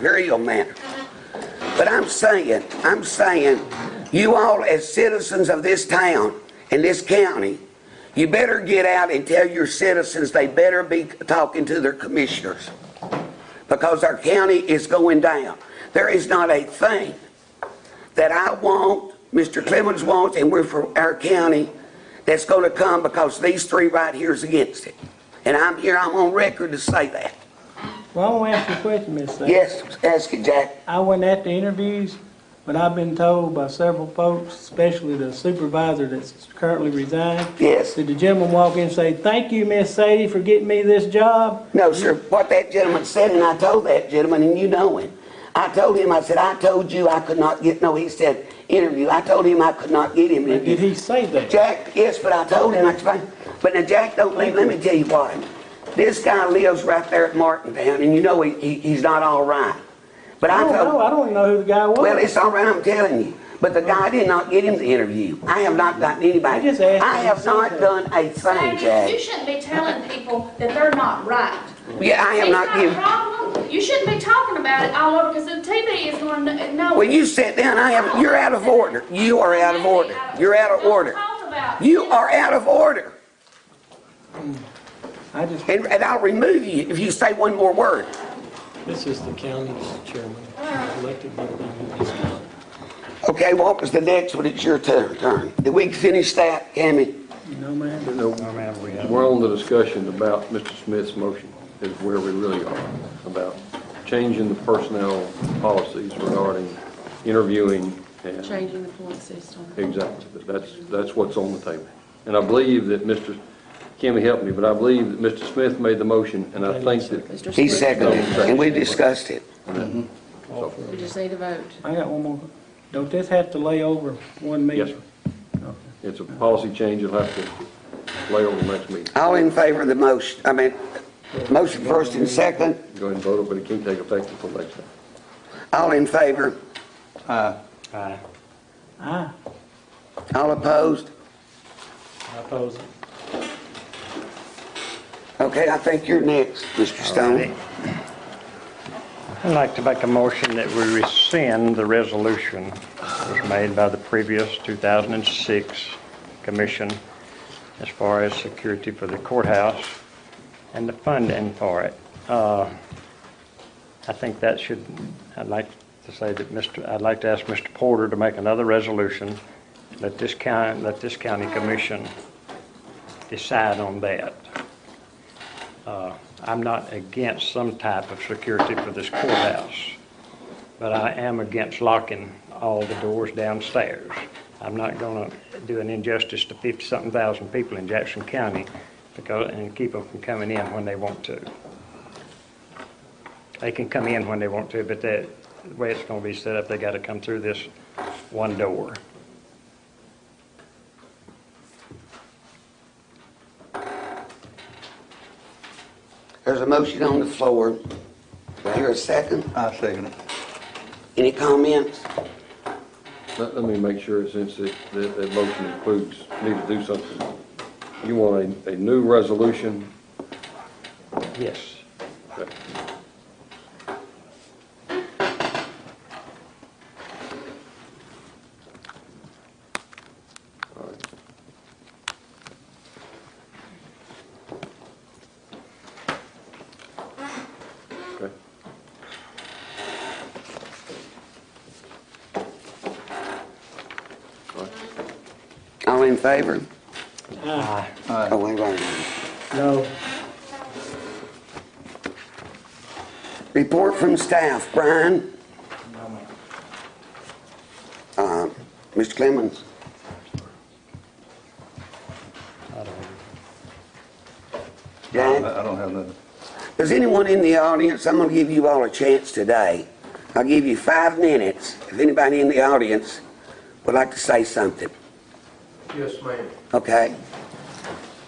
very ill manner. But I'm saying, you all as citizens of this town and this county, you better get out and tell your citizens they better be talking to their commissioners, because our county is going down. There is not a thing that I want, Mr. Clemens wants, and we're for our county, that's going to come because these three right here is against it. And I'm on record to say that. Well, I want to ask you a question, Miss Sadie. Yes, ask it, Jack. I went at the interviews, but I've been told by several folks, especially the supervisor that's currently resigned. Yes. Did the gentleman walk in and say, "Thank you, Miss Sadie, for getting me this job"? No, sir. What that gentleman said, and I told that gentleman, and you know him. I told him, I said, I told you I could not get, no, he said, interview. I told him I could not get him. Did he say that? Jack, yes, but I told him, I explained. But now, Jack, don't leave. Let me tell you what. This guy lives right there at Martintown, and you know he's not all right. But I don't even know who the guy was. Well, it's all right, I'm telling you. But the guy did not get him the interview. I have not gotten anybody. I have not done a thing, Jack. You shouldn't be telling people that they're not right. Yeah, I have not given. Problem. You shouldn't be talking about it all over, because the TV is going to know. Well, you sit down. You're out of order. You are out of order. You're out of order. You are out of order. And I'll remove you if you say one more word. This is the county's chairman, elected by the county. Okay, what was the next one? It's your turn. Did we finish that, Cammy? No, ma'am. No, we're on the discussion about Mr. Smith's motion, is where we really are, about changing the personnel policies regarding interviewing and Changing the point system. exactly. That's what's on the table. And I believe that Mr. Kimmy helped me, but I believe that Mr. Smith made the motion, and I think that He seconded it, and we discussed it. We just need a vote. I got one more. Don't this have to lay over one meeting? yes, sir. It's a policy change. It'll have to lay over the next meeting. All in favor of the motion? I mean, motion first and second. Go ahead and vote it, but it can't take effect until next time. All in favor? Aye. All opposed? I oppose it. Okay, I think you're next, Mr. Stone. I'd like to make a motion that we rescind the resolution that was made by the previous 2006 commission as far as security for the courthouse and the funding for it. I think that should, I'd like to say that I'd like to ask Mr. Porter to make another resolution, let this county commission decide on that. I'm not against some type of security for this courthouse, but I am against locking all the doors downstairs. I'm not going to do an injustice to 50-something thousand people in Jackson County and keep them from coming in when they want to. They can come in when they want to, but the way it's going to be set up, they got to come through this one door. There's a motion on the floor. Do I hear a second? I second it. Any comments? Let me make sure, since that motion includes, need to do something. You want a new resolution? Yes. Okay. All right. Okay. All in favor? Aye. Oh, wait. No. Report from staff. Brian? Mr. Clemens? Jack? I don't have nothing. Does anyone in the audience, I'm going to give you all a chance today. I'll give you 5 minutes if anybody in the audience would like to say something. Yes, ma'am. Okay.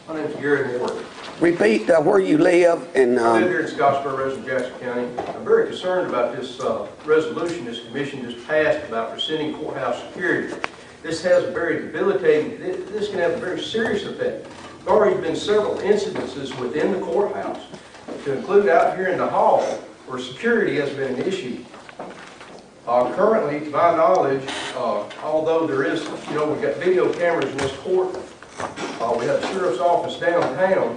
My name's Gary Moore. Repeat where you live and... I live here in Scottsboro, resident of Jackson County. I'm very concerned about this resolution this commission just passed about rescinding courthouse security. This has a very debilitating, this can have a very serious effect. There have already been several incidences within the courthouse, to include out here in the hall, where security has been an issue. Currently, to my knowledge, although there is, we've got video cameras in this court, we have the sheriff's office downtown.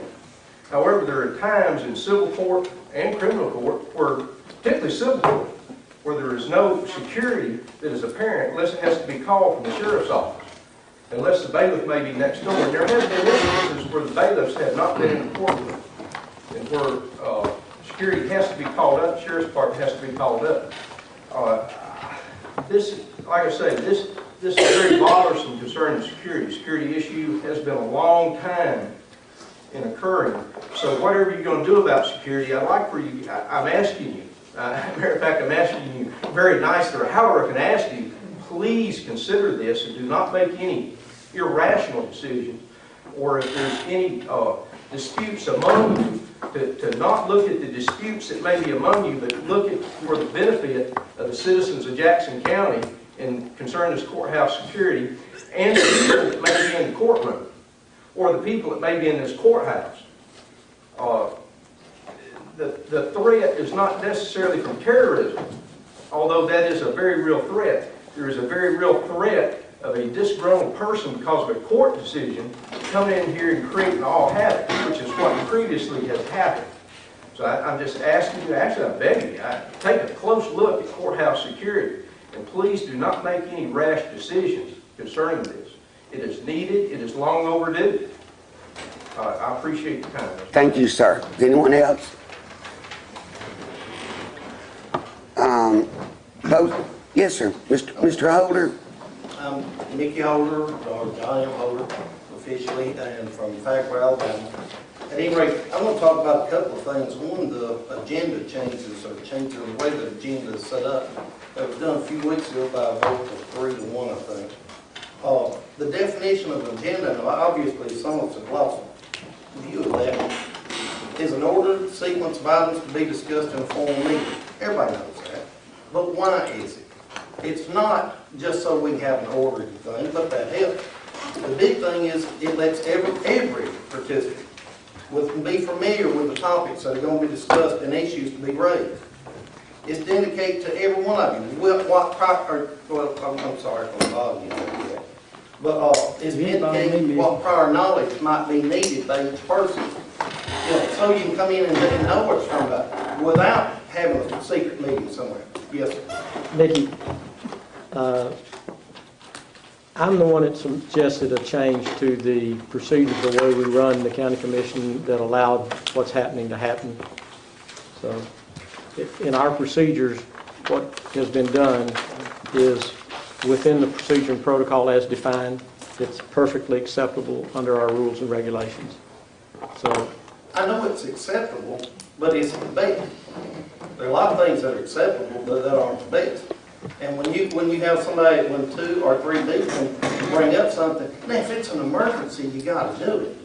However, there are times in civil court and criminal court, particularly civil court, where there is no security that is apparent unless it has to be called from the sheriff's office, unless the bailiff may be next door. And there have been instances where the bailiffs have not been in the courtroom, and where security has to be called up, the sheriff's department has to be called up. This, like I say, this is very bothersome concerning security. Security issue has been a long time in occurring. So whatever you're going to do about security, I'd like for you, I'm asking you, matter of fact, I'm asking you very nicely, or however I can ask you, please consider this and do not make any irrational decisions, or if there's any disputes among you, to not look at the disputes that may be among you, but look at for the benefit of the citizens of Jackson County and concern this courthouse security and the people that may be in the courtroom or the people that may be in this courthouse. The threat is not necessarily from terrorism, although that is a very real threat. There is a very real threat of a disgruntled person because of a court decision coming in here and creating all havoc, which is what previously has happened. So I'm just asking you, actually I'm begging you, take a close look at courthouse security, and please do not make any rash decisions concerning this. It is needed, it is long overdue. I appreciate the time. Thank you, sir. Is anyone else? Yes, sir. Mr. Holder. I'm Mickey Holder, or John M. Holder, officially, and from Fairfield, Alabama. At any rate, I want to talk about a couple of things. One, the agenda changes, or changing the way the agenda is set up. That was done a few weeks ago by a vote of 3-1, I think. The definition of an agenda, and obviously some of us have lost view of that, is an ordered sequence of items to be discussed in a formal meeting. Everybody knows that. But why is it? It's not just so we have an ordered thing, but that helps. The big thing is it lets every participant be familiar with the topics that are going to be discussed and issues to be raised. It's to indicate to every one of you I'm sorry for bothering you, but it's to indicate what prior knowledge might be needed by each person. So you can come in and know what you're talking about without having a secret meeting somewhere. Yes, sir. Nikki, I'm the one that suggested a change to the procedure, the way we run the county commission that allowed what's happening to happen. So in our procedures, what has been done is within the procedure and protocol as defined. It's perfectly acceptable under our rules and regulations. So I know it's acceptable, but it's the best. There are a lot of things that are acceptable, but that aren't the best. And when you have somebody, when 2 or 3 people bring up something, now if it's an emergency, you got to do it.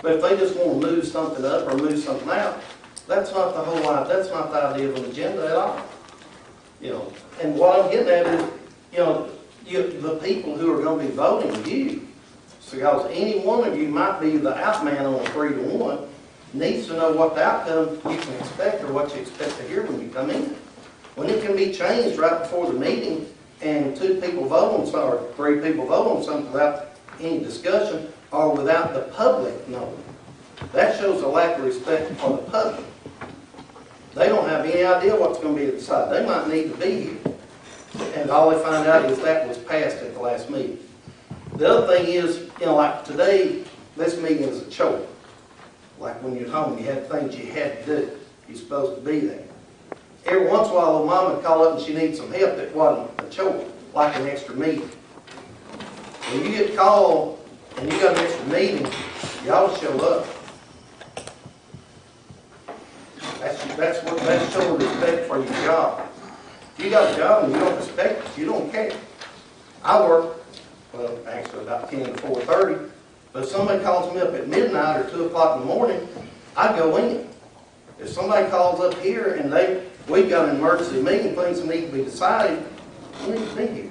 But if they just want to move something up or move something out, that's not the whole life. That's not the idea of an agenda at all. And what I'm getting at is, the people who are going to be voting you, because any one of you might be the outman on a 3-1, needs to know what the outcome you can expect or what you expect to hear when you come in. When it can be changed right before the meeting and 2 people vote on something or 3 people vote on something without any discussion or without the public knowing, that shows a lack of respect for the public. They don't have any idea what's going to be decided. They might need to be here. And all they find out is that was passed at the last meeting. The other thing is, like today, this meeting is a chore. Like when you're home, you had things you had to do. You're supposed to be there. Every once in a while, a mama would call up and she needs some help that wasn't a chore, like an extra meeting. When you get called and you got an extra meeting, you ought to show up. That's showing respect for your job. If you got a job and you don't respect it, you don't care. I work, well, actually about 10 to 4:30, but if somebody calls me up at midnight or 2 o'clock in the morning, I go in. If somebody calls up here and we've got an emergency meeting, things that need to be decided, we need to be here.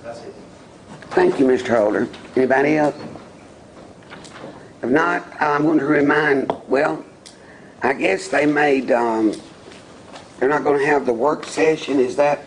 That's it. Thank you, Mr. Holder. Anybody else? If not, I'm going to remind, well, I guess they made They're not gonna have the work session, is that?